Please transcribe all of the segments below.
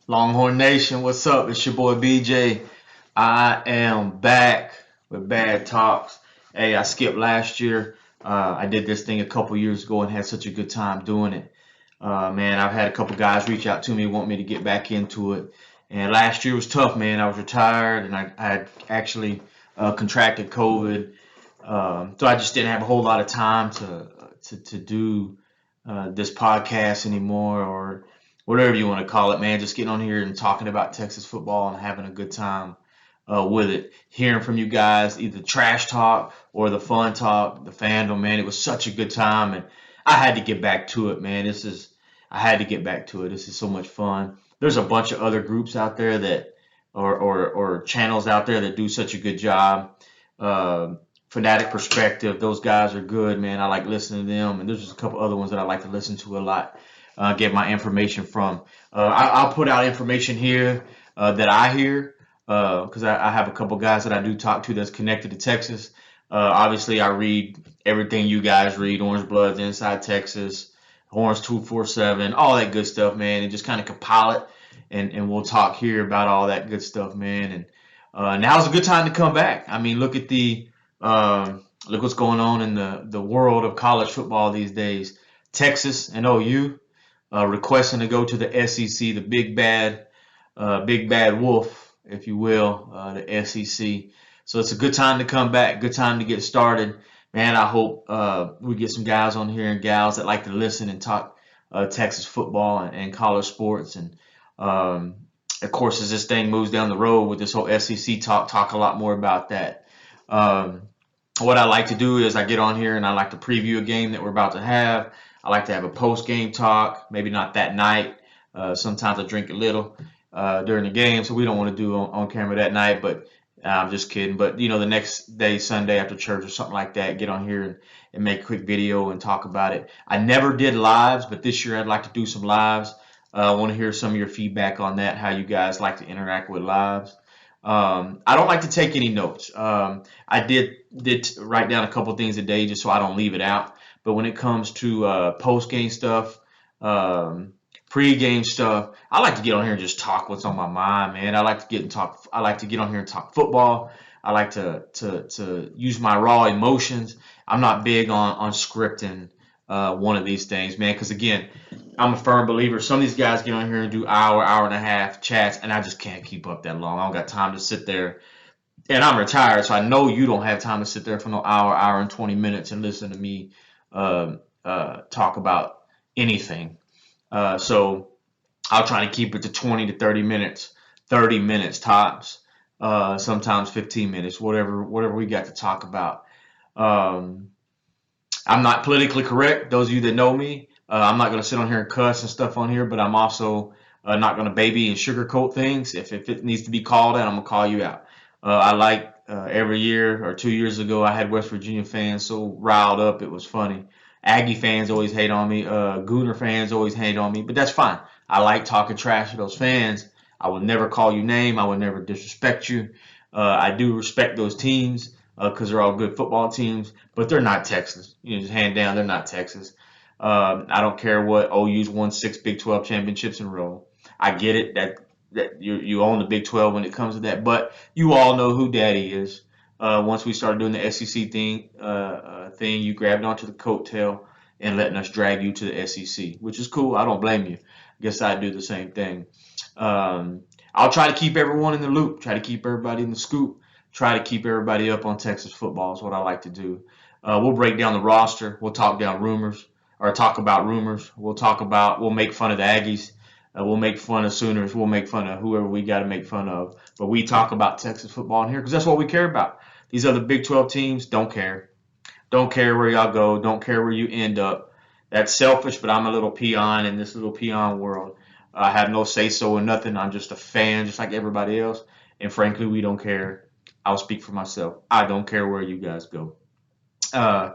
Longhorn Nation, what's up? It's your boy BJ. I am back with Bad Talks. Hey, I skipped last year. I did this thing a couple years ago and had such a good time doing it. Man, I've had a couple guys reach out to me, want me to get back into it. And last year was tough, man. I was retired and I had actually contracted COVID. So I just didn't have a whole lot of time to do this podcast anymore, or whatever you want to call it, man. Just getting on here and talking about Texas football and having a good time with it. Hearing from you guys, either trash talk or the fun talk, the fandom, man. It was such a good time, and I had to get back to it, man. I had to get back to it. This is so much fun. There's a bunch of other groups out there that, or channels out there that do such a good job. Uh, Fanatic Perspective, those guys are good, man. I like listening to them, and there's just a couple other ones that I like to listen to a lot. Get my information from. I'll put out information here that I hear because I have a couple guys that I do talk to that's connected to Texas. Obviously, I read everything you guys read: Orange Bloods, Inside Texas, Horns 247, all that good stuff, man, and just kind of compile it, and we'll talk here about all that good stuff, man. And now's a good time to come back. I mean, look what's going on in the world of college football these days. Texas and OU requesting to go to the SEC, the big bad wolf, if you will, the SEC. So it's a good time to come back, good time to get started. Man, I hope we get some guys on here and gals that like to listen and talk Texas football and college sports. And um, of course, as this thing moves down the road with this whole SEC talk a lot more about that. Um, what I like to do is I get on here and I like to preview a game that we're about to have. I like to have a post game talk, maybe not that night. Sometimes I drink a little during the game, so we don't want to do on camera that night. But I'm just kidding. But the next day, Sunday after church or something like that, get on here and make a quick video and talk about it. I never did lives, but this year I'd like to do some lives. I want to hear some of your feedback on that, how you guys like to interact with lives. I don't like to take any notes. I did write down a couple things a day just so I don't leave it out. But when it comes to post game stuff, um, pre game stuff, I like to get on here and just talk what's on my mind, man. I like to get and talk. I like to get on here and talk football. I like to use my raw emotions. I'm not big on scripting one of these things, man. Because again, I'm a firm believer. Some of these guys get on here and do hour and a half chats, and I just can't keep up that long. I don't got time to sit there. And I'm retired, so I know you don't have time to sit there for no hour and 20 minutes and listen to me talk about anything. So I'll try to keep it to 20 to 30 minutes, 30 minutes tops, sometimes 15 minutes, whatever we got to talk about. Um, I'm not politically correct. Those of you that know me, I'm not going to sit on here and cuss and stuff on here, but I'm also not going to baby and sugarcoat things. If it needs to be called out, I'm going to call you out. I like every year or 2 years ago, I had West Virginia fans so riled up, it was funny. Aggie fans always hate on me. Gooner fans always hate on me, but that's fine. I like talking trash to those fans. I will never call you name. I will never disrespect you. I do respect those teams because they're all good football teams, but they're not Texas. Just hand down, they're not Texas. I don't care what OU's won 6 Big 12 championships in a row. I get it that you own the Big 12 when it comes to that, but you all know who Daddy is. Once we started doing the SEC thing, you grabbed onto the coattail and letting us drag you to the SEC, which is cool. I don't blame you. I guess I'd do the same thing. Um, I'll try to keep everyone in the loop, try to keep everybody in the scoop, try to keep everybody up on Texas football is what I like to do. We'll break down the roster. We'll talk down rumors or talk about rumors. We'll make fun of the Aggies. We'll make fun of Sooners. We'll make fun of whoever we got to make fun of. But we talk about Texas football in here because that's what we care about. These other Big 12 teams don't care. Don't care where y'all go. Don't care where you end up. That's selfish, but I'm a little peon in this little peon world. I have no say so in nothing. I'm just a fan, just like everybody else. And frankly, we don't care. I'll speak for myself. I don't care where you guys go. Uh,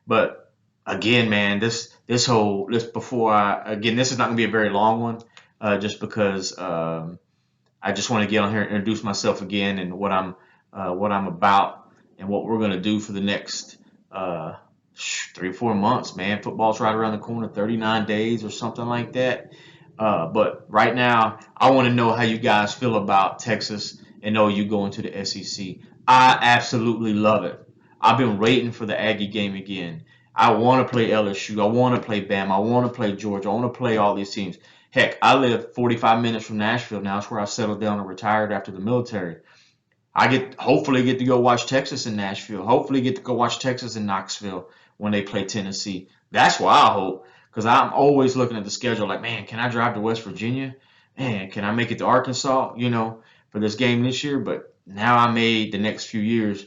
but again, man, this before I again, this is not gonna be a very long one, just because I just want to get on here and introduce myself again and what I'm about and what we're gonna do for the next 3 or 4 months, man. Football's right around the corner, 39 days or something like that. But right now, I want to know how you guys feel about Texas and OU going to the SEC. I absolutely love it. I've been waiting for the Aggie game again. I want to play LSU. I want to play Bama. I want to play Georgia. I want to play all these teams. Heck, I live 45 minutes from Nashville now. It's where I settled down and retired after the military. Hopefully get to go watch Texas in Nashville. Hopefully get to go watch Texas in Knoxville when they play Tennessee. That's why I hope, because I'm always looking at the schedule like, man, can I drive to West Virginia? Man, can I make it to Arkansas? For this game this year. But now I made the next few years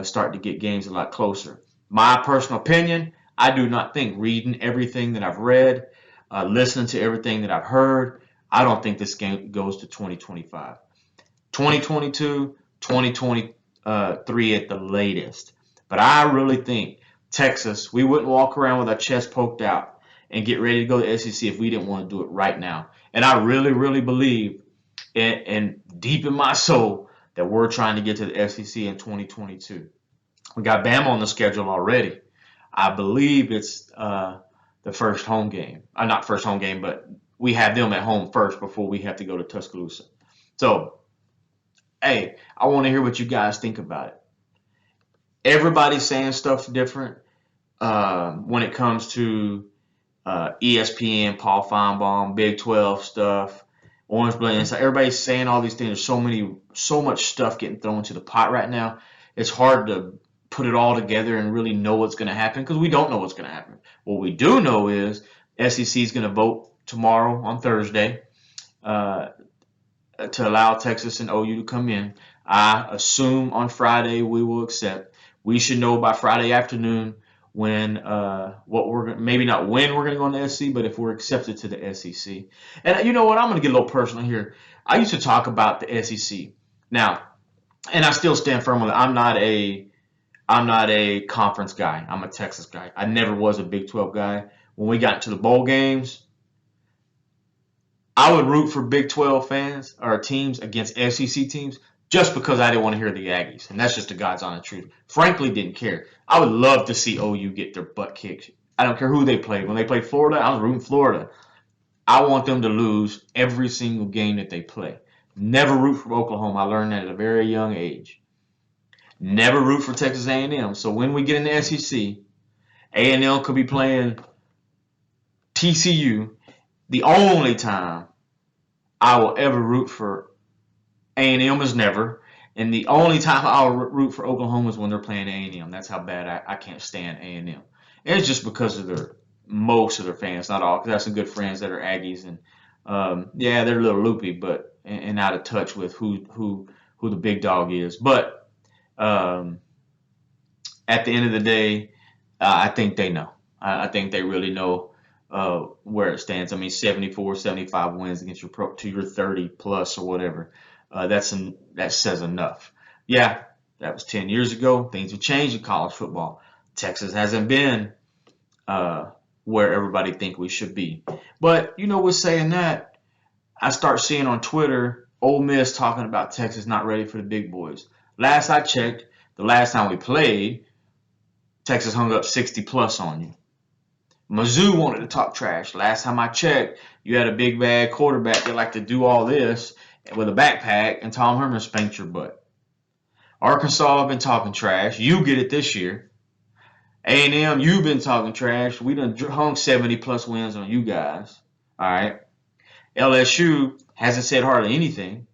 start to get games a lot closer. My personal opinion, I do not think reading everything that I've read, listening to everything that I've heard, I don't think this game goes to 2025. 2022, 2023 at the latest. But I really think Texas, we wouldn't walk around with our chest poked out and get ready to go to the SEC if we didn't want to do it right now. And I really, really believe and deep in my soul that we're trying to get to the SEC in 2022. We got Bama on the schedule already. I believe it's the first home game. Not first home game, but we have them at home first before we have to go to Tuscaloosa. So, hey, I want to hear what you guys think about it. Everybody's saying stuff different when it comes to ESPN, Paul Feinbaum, Big 12 stuff, Orange Blade. Everybody's saying all these things. There's so much stuff getting thrown into the pot right now. It's hard to put it all together and really know what's going to happen because we don't know what's going to happen. What we do know is SEC is going to vote tomorrow on Thursday to allow Texas and OU to come in. I assume on Friday we will accept. We should know by Friday afternoon when maybe not when we're going to go on the SEC, but if we're accepted to the SEC. And you know what? I'm going to get a little personal here. I used to talk about the SEC. Now, and I still stand firm on it. I'm not a conference guy. I'm a Texas guy. I never was a Big 12 guy. When we got to the bowl games, I would root for Big 12 fans or teams against SEC teams just because I didn't want to hear the Aggies. And that's just the God's honest truth. Frankly, didn't care. I would love to see OU get their butt kicked. I don't care who they played. When they played Florida, I was rooting Florida. I want them to lose every single game that they play. Never root for Oklahoma. I learned that at a very young age. Never root for Texas A&M. So when we get in the SEC, A&M could be playing TCU. The only time I will ever root for A&M is never. And the only time I'll root for Oklahoma is when they're playing A&M. That's how bad I can't stand A&M. And it's just because of most of their fans, not all, because I have some good friends that are Aggies. And, yeah, they're a little loopy and out of touch with who the big dog is. But at the end of the day, I think they know. I think they really know where it stands. I mean, 74, 75 wins against your 30 plus or whatever. That says enough. Yeah, that was 10 years ago. Things have changed in college football. Texas hasn't been where everybody think we should be. But, with saying that, I start seeing on Twitter Ole Miss talking about Texas not ready for the big boys. Last I checked, the last time we played, Texas hung up 60 plus on you. Mizzou wanted to talk trash. Last time I checked, you had a big bad quarterback that liked to do all this with a backpack, and Tom Herman spanked your butt. Arkansas have been talking trash. You get it this year. A&M, you've been talking trash. We done hung 70 plus wins on you guys. All right. LSU hasn't said hardly anything.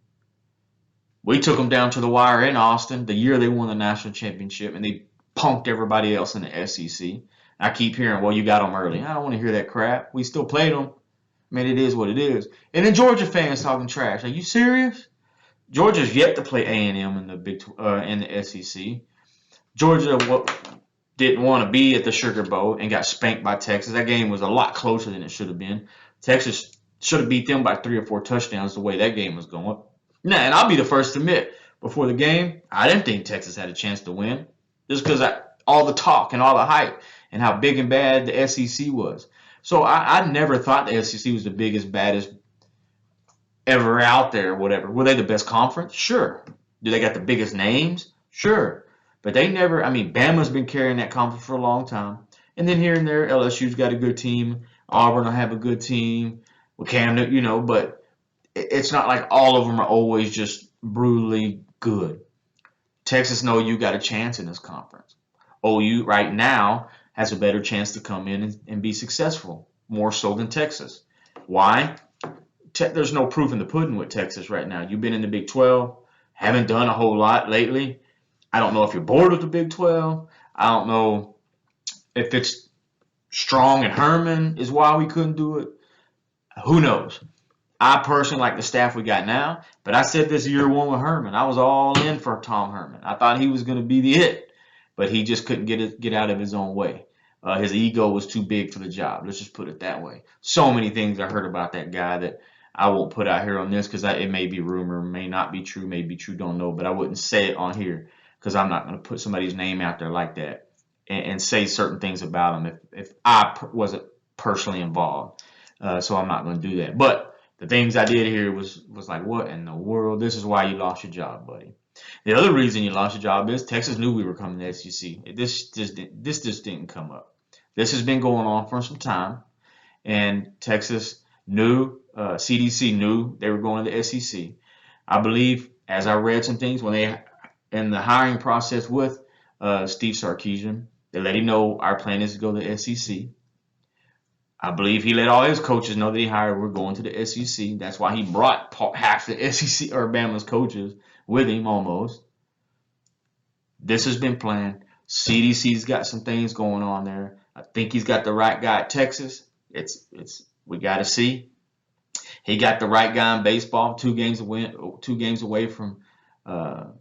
We took them down to the wire in Austin the year they won the national championship, and they punked everybody else in the SEC. I keep hearing, well, you got them early. I don't want to hear that crap. We still played them. I mean, it is what it is. And then Georgia fans talking trash. Are you serious? Georgia's yet to play A&M in the SEC. Georgia didn't want to be at the Sugar Bowl and got spanked by Texas. That game was a lot closer than it should have been. Texas should have beat them by 3 or 4 touchdowns the way that game was going. Now, and I'll be the first to admit, before the game, I didn't think Texas had a chance to win just because all the talk and all the hype and how big and bad the SEC was. So I never thought the SEC was the biggest, baddest ever out there, whatever. Were they the best conference? Sure. Do they got the biggest names? Sure. But they never, Bama's been carrying that conference for a long time. And then here and there, LSU's got a good team. Auburn will have a good team. with Cam, but it's not like all of them are always just brutally good. Texas know you got a chance in this conference. OU right now has a better chance to come in and be successful, more so than Texas. Why? There's no proof in the pudding with Texas right now. You've been in the Big 12, haven't done a whole lot lately. I don't know if you're bored with the Big 12. I don't know if it's Strong and Herman is why we couldn't do it. Who knows? I personally like the staff we got now, but I said this year one with Herman. I was all in for Tom Herman. I thought he was going to be the it, but he just couldn't get out of his own way. His ego was too big for the job. Let's just put it that way. So many things I heard about that guy that I won't put out here on this because it may be rumor, may not be true, may be true, don't know, but I wouldn't say it on here because I'm not going to put somebody's name out there like that and say certain things about him if I wasn't personally involved. So I'm not going to do that. But the things I did here was like, what in the world? This is why you lost your job, buddy. The other reason you lost your job is Texas knew we were coming to the SEC. This just didn't come up. This has been going on for some time, and Texas knew, CDC knew they were going to the SEC. I believe, as I read some things when they in the hiring process with Steve Sarkisian, they let him know our plan is to go to the SEC. I believe he let all his coaches know that he hired we're going to the SEC. That's why he brought half the SEC or Bama's coaches with him almost. This has been planned. CDC's got some things going on there. I think he's got the right guy at Texas. We got to see. He got the right guy in baseball. 2 games away from a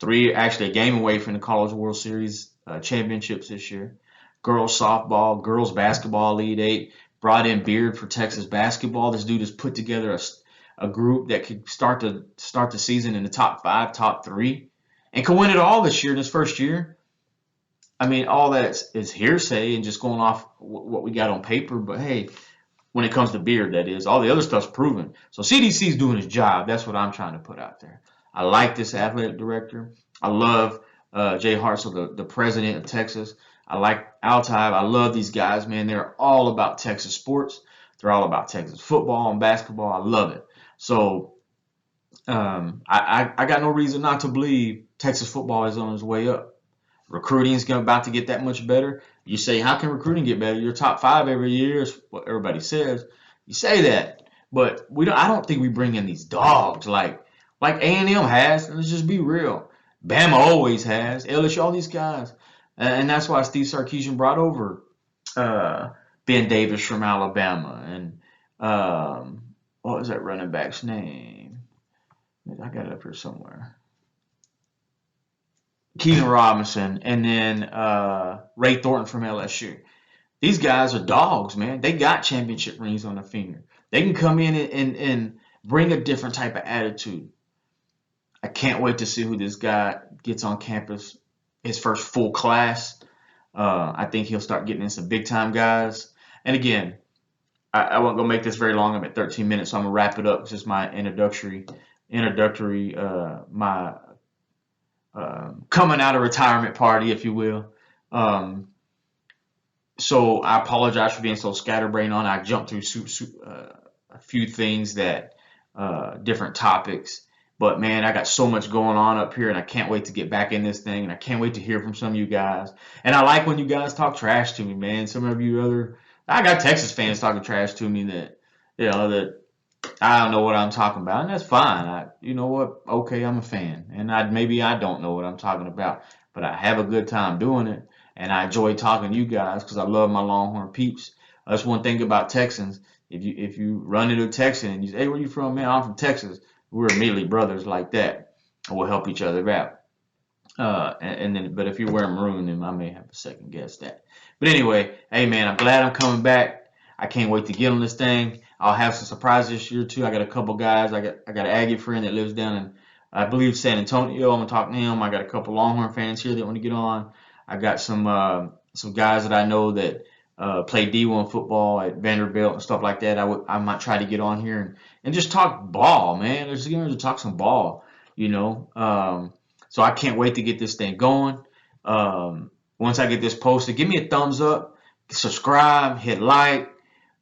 game away from the College World Series championships this year. Girls softball, girls basketball, Elite Eight. Brought in Beard for Texas basketball. This dude has put together a group that could start the season in the top 5, top 3, and can win it all this year in his first year. I mean, all that is hearsay and just going off what we got on paper. But hey, when it comes to Beard, that is, all the other stuff's proven. So CDC's doing his job. That's what I'm trying to put out there. I like this athletic director. I love Jay Hartzell, the president of Texas. I like Altai. I love these guys, man. They're all about Texas sports. They're all about Texas football and basketball. I love it. So I got no reason not to believe Texas football is on its way up. Recruiting is about to get that much better. You say, how can recruiting get better? You're top 5 every year is what everybody says. You say that, but I don't think we bring in these dogs like A&M has. Let's just be real. Bama always has. LSU, all these guys. And that's why Steve Sarkisian brought over Ben Davis from Alabama. And what was that running back's name? I got it up here somewhere. Keenan Robinson. And then Ray Thornton from LSU. These guys are dogs, man. They got championship rings on their finger. They can come in and bring a different type of attitude. I can't wait to see who this guy gets on campus. His first full class. I think he'll start getting in some big time guys. And again, I won't go make this very long. I'm at 13 minutes, so I'm gonna wrap it up. It's just my introductory, my coming out of retirement party, if you will. So I apologize for being so scatterbrained on. I jumped through a few things that different topics. But, man, I got so much going on up here, and I can't wait to get back in this thing, and I can't wait to hear from some of you guys. And I like when you guys talk trash to me, man. Some of you I got Texas fans talking trash to me that I don't know what I'm talking about, and that's fine. You know what? Okay, I'm a fan, and maybe I don't know what I'm talking about, but I have a good time doing it, and I enjoy talking to you guys because I love my Longhorn peeps. That's one thing about Texans. If you run into a Texan and you say, hey, where you from, man? I'm from Texas. We're immediately brothers like that. We'll help each other out. But if you wear maroon, then I may have to second guess that. But anyway, hey man, I'm glad I'm coming back. I can't wait to get on this thing. I'll have some surprises this year too. I got a couple guys. I got an Aggie friend that lives down in, I believe, San Antonio. I'm gonna talk to him. I got a couple Longhorn fans here that want to get on. I got some guys that I know that play D1 football at Vanderbilt and stuff like that. I might try to get on here and just talk ball, man. Let's get to talk some ball, So I can't wait to get this thing going. Once I get this posted, give me a thumbs up, subscribe, hit like.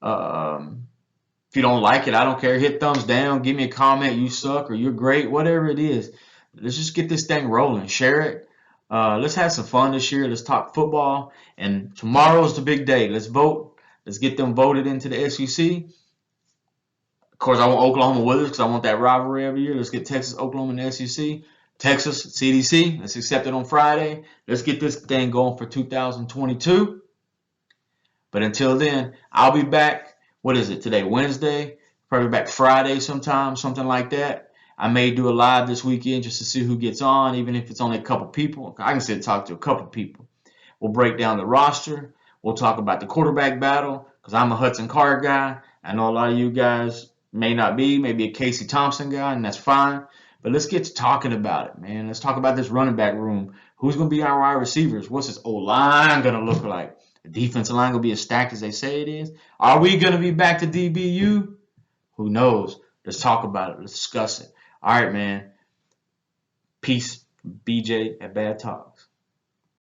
If If you don't like it, I don't care. Hit thumbs down. Give me a comment. You suck or you're great. Whatever it is. Let's just get this thing rolling. Share it. Let's have some fun this year. Let's talk football. And tomorrow's the big day. Let's vote. Let's get them voted into the SEC. Of course, I want Oklahoma with us because I want that rivalry every year. Let's get Texas, Oklahoma in the SEC. Texas, CDC. Let's accept it on Friday. Let's get this thing going for 2022. But until then, I'll be back. What is it today? Wednesday? Probably back Friday sometime, something like that. I may do a live this weekend just to see who gets on, even if it's only a couple people. I can sit and talk to a couple people. We'll break down the roster. We'll talk about the quarterback battle because I'm a Hudson Card guy. I know a lot of you guys may not be, maybe a Casey Thompson guy, and that's fine. But let's get to talking about it, man. Let's talk about this running back room. Who's going to be our wide receivers? What's this O-line going to look like? The defensive line going to be as stacked as they say it is? Are we going to be back to DBU? Who knows? Let's talk about it. Let's discuss it. All right, man. Peace. BJ at Bad Talks.